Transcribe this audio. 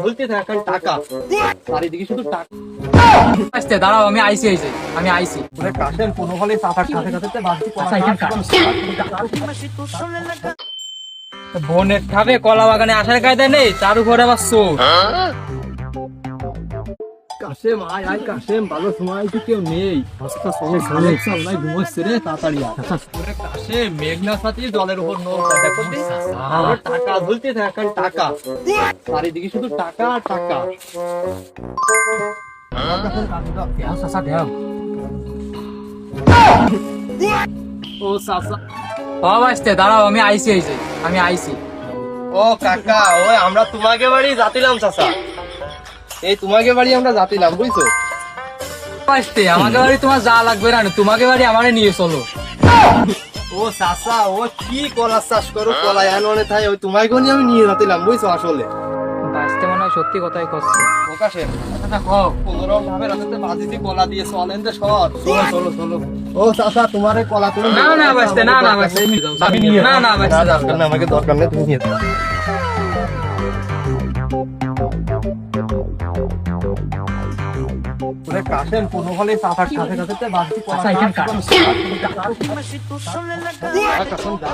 ঝুলতে থাকে টাকা, চারিদিকে শুধু টাকা। আসতে দাঁড়াও, আমি আইছি। ওরে কাশেম কোনো হলে চাপার সাথে সাথে বাঁধতে বোনের খাবে কলা বাগানে আসার কায়দা নেই, তার উপরে আবার চোর। কাশেম আয় আয় কাশেম, ভালো সময় তো কেউ নেই। নাই ঘুমোচ্ছে রে, তাড়াতাড়ি আয়। ওরে কাশেম মেঘনা সাথী জলের উপর নৌকা, দেখো দি? ওরে টাকা ঝুলতে থাকে টাকা, চারিদিকে শুধু টাকা আর টাকা। ও চাচা, আসতে দাঁড়াও, আমি আইছি। ও কাকা, ওই আমরা তোমাকে বাড়ি যাতিলাম চাচা, এই তোমাকে বাড়ি আমরা যাতিলাম, বুঝছো? আসতে আমাকে বাড়ি তোমার যা লাগবে না, তোমাকে বাড়ি আমারে নিয়ে চলো। ও চাচা, ও কি কলা চাষ করো, কলা এনে থাই, ওই তোমাকে নিয়ে আমি নিয়ে যাতিলাম, বুঝছো? আসলে আসতে মনে হয় সত্যি কথাই করছে। ও কাশেম, আচ্ছা কও, 15 ভাবে রাতে বাজিতে কলা দিয়ে চলেন তো সর। চলো। ও চাচা, তোমার এই কলা তুমি না বাসতে, না বাসতে, আমি নিয়ে না বাসতে, দরকার নেই, আমাকে দরকার নেই, তুমি নিয়ে যাও। ওরে কাশেম কোনো হলে চাপার সাথে সাথে বাজিতে কলা কাশেম যা